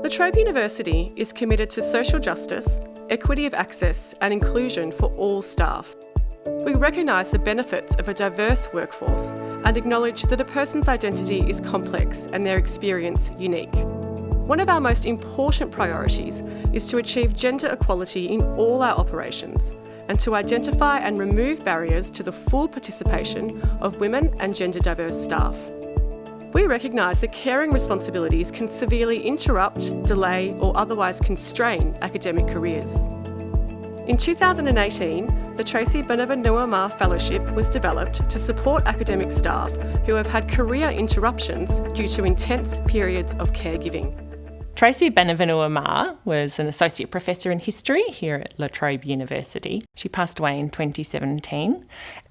La Trobe University is committed to social justice, equity of access and inclusion for all staff. We recognise the benefits of a diverse workforce and acknowledge that a person's identity is complex and their experience unique. One of our most important priorities is to achieve gender equality in all our operations and to identify and remove barriers to the full participation of women and gender diverse staff. We recognise that caring responsibilities can severely interrupt, delay or otherwise constrain academic careers. In 2018, the Tracey Banivanua Fellowship was developed to support academic staff who have had career interruptions due to intense periods of caregiving. Tracey Banivanua was an associate professor in history here at La Trobe University. She passed away in 2017,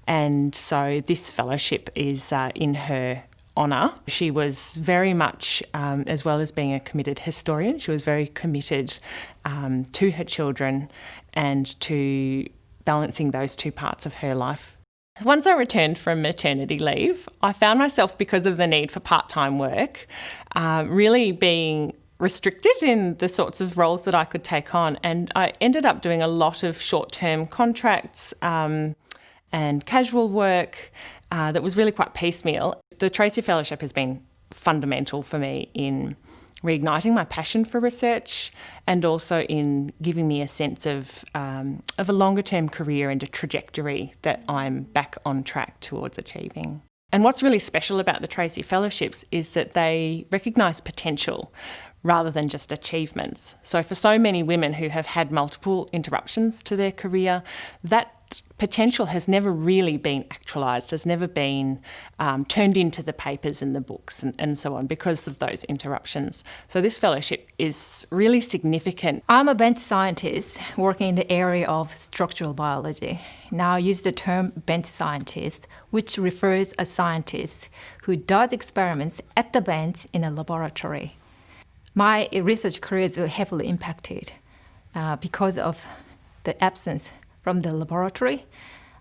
and so this fellowship is in her honour. She was very much, as well as being a committed historian, she was very committed to her children and to balancing those two parts of her life. Once I returned from maternity leave, I found myself, because of the need for part-time work, really being restricted in the sorts of roles that I could take on, and I ended up doing a lot of short-term contracts and casual work that was really quite piecemeal. The Tracey Fellowship has been fundamental for me in reigniting my passion for research and also in giving me a sense of a longer-term career and a trajectory that I'm back on track towards achieving. And what's really special about the Tracey Fellowships is that they recognise potential rather than just achievements. So for so many women who have had multiple interruptions to their career, that potential has never really been actualised, has never been turned into the papers and the books and so on because of those interruptions. So this fellowship is really significant. I'm a bench scientist working in the area of structural biology. Now I use the term bench scientist, which refers a scientist who does experiments at the bench in a laboratory. My research career is heavily impacted because of the absence from the laboratory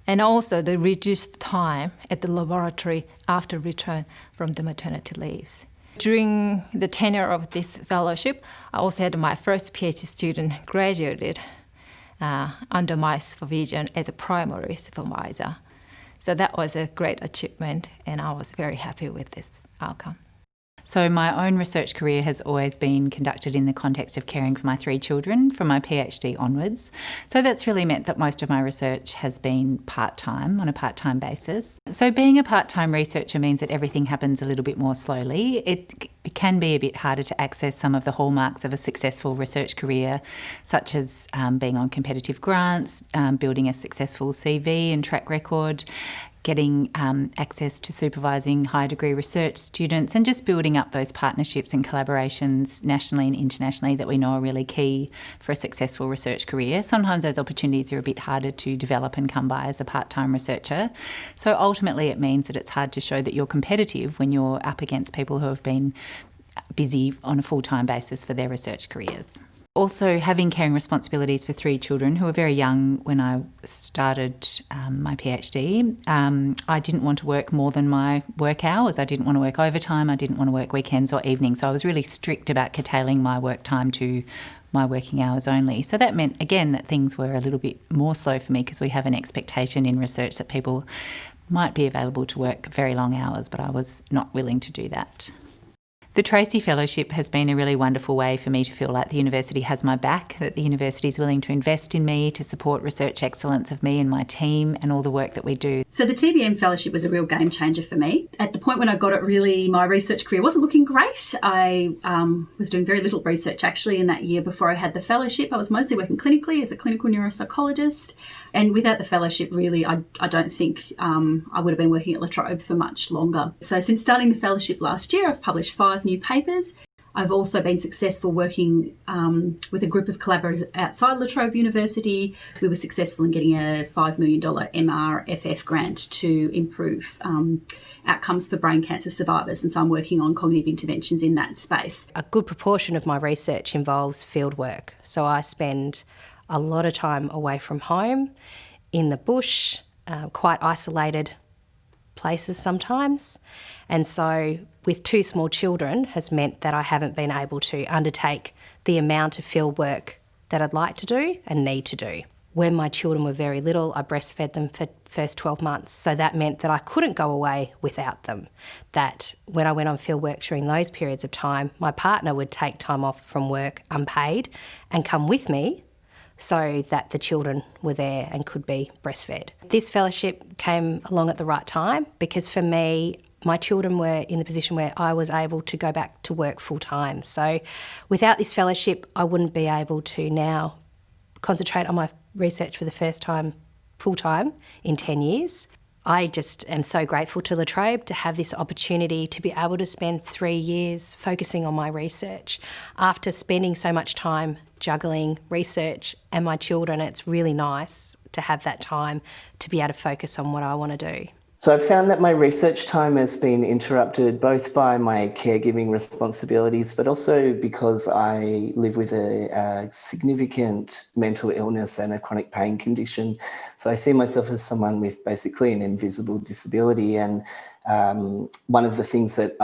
and also the reduced time at the laboratory after return from the maternity leaves. During the tenure of this fellowship, I also had my first PhD student graduated under my supervision as a primary supervisor. So that was a great achievement and I was very happy with this outcome. So my own research career has always been conducted in the context of caring for my 3 children from my PhD onwards. So that's really meant that most of my research has been part-time, on a part-time basis. So being a part-time researcher means that everything happens a little bit more slowly. It can be a bit harder to access some of the hallmarks of a successful research career, such as being on competitive grants, building a successful CV and track record, getting access to supervising high degree research students and just building up those partnerships and collaborations nationally and internationally that we know are really key for a successful research career. Sometimes those opportunities are a bit harder to develop and come by as a part-time researcher. So ultimately it means that it's hard to show that you're competitive when you're up against people who have been busy on a full-time basis for their research careers. Also, having caring responsibilities for 3 children who were very young when I started my PhD, I didn't want to work more than my work hours. I didn't want to work overtime. I didn't want to work weekends or evenings. So I was really strict about curtailing my work time to my working hours only. So that meant, again, that things were a little bit more slow for me because we have an expectation in research that people might be available to work very long hours, but I was not willing to do that. The Tracey Fellowship has been a really wonderful way for me to feel like the university has my back, that the university is willing to invest in me, to support research excellence of me and my team and all the work that we do. So the TBM Fellowship was a real game changer for me. At the point when I got it, really, my research career wasn't looking great. I was doing very little research actually in that year before I had the fellowship. I was mostly working clinically as a clinical neuropsychologist. And without the fellowship, really, I don't think I would have been working at La Trobe for much longer. So since starting the fellowship last year, I've published 5 new papers. I've also been successful working with a group of collaborators outside La Trobe University. We were successful in getting a $5 million MRFF grant to improve outcomes for brain cancer survivors, and so I'm working on cognitive interventions in that space. A good proportion of my research involves field work, so I spend a lot of time away from home, in the bush, quite isolated places sometimes. And so with 2 small children has meant that I haven't been able to undertake the amount of field work that I'd like to do and need to do. When my children were very little, I breastfed them for the first 12 months. So that meant that I couldn't go away without them. That when I went on field work during those periods of time, my partner would take time off from work unpaid and come with me so that the children were there and could be breastfed. This fellowship came along at the right time because for me, my children were in the position where I was able to go back to work full time. So without this fellowship, I wouldn't be able to now concentrate on my research for the first time full time in 10 years. I just am so grateful to La Trobe to have this opportunity to be able to spend 3 years focusing on my research. After spending so much time juggling research and my children, it's really nice to have that time to be able to focus on what I want to do. So I've found that my research time has been interrupted both by my caregiving responsibilities, but also because I live with a significant mental illness and a chronic pain condition. So I see myself as someone with basically an invisible disability. And one of the things that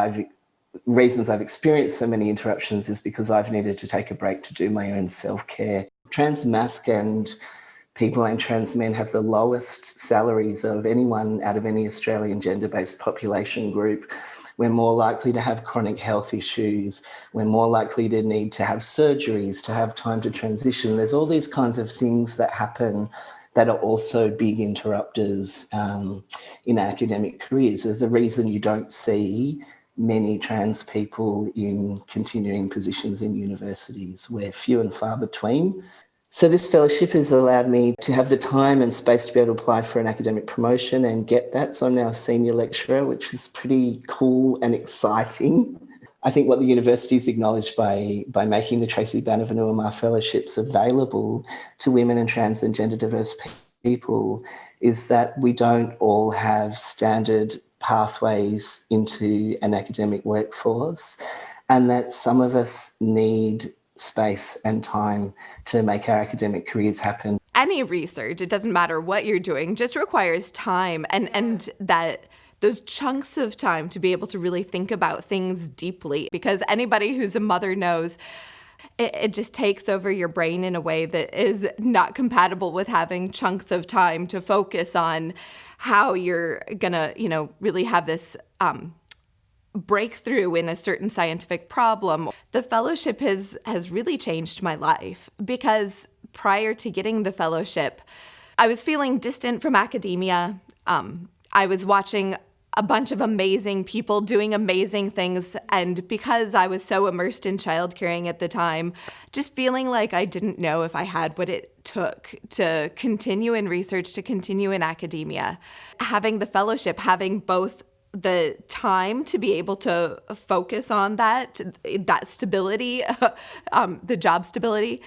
reasons I've experienced so many interruptions is because I've needed to take a break to do my own self-care. Trans masc and people and trans men have the lowest salaries of anyone out of any Australian gender-based population group. We're more likely to have chronic health issues. We're more likely to need to have surgeries, to have time to transition. There's all these kinds of things that happen that are also big interrupters in academic careers. There's a reason you don't see many trans people in continuing positions in universities. We're few and far between. So this fellowship has allowed me to have the time and space to be able to apply for an academic promotion and get that. So I'm now a senior lecturer, which is pretty cool and exciting. I think what the university's acknowledged by making the Tracey Banivanua fellowships available to women and trans and gender diverse people is that we don't all have standard pathways into an academic workforce, and that some of us need space and time to make our academic careers happen. Any research, it doesn't matter what you're doing, just requires time and that those chunks of time to be able to really think about things deeply, because anybody who's a mother knows it just takes over your brain in a way that is not compatible with having chunks of time to focus on how you're gonna, really have this breakthrough in a certain scientific problem. The fellowship has really changed my life because prior to getting the fellowship, I was feeling distant from academia. I was watching a bunch of amazing people doing amazing things, and because I was so immersed in childcaring at the time, just feeling like I didn't know if I had what it took to continue in research, to continue in academia. Having the fellowship, having both the time to be able to focus on that stability, the job stability,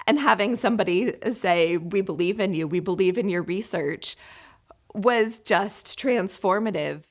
and having somebody say, we believe in you, we believe in your research, was just transformative.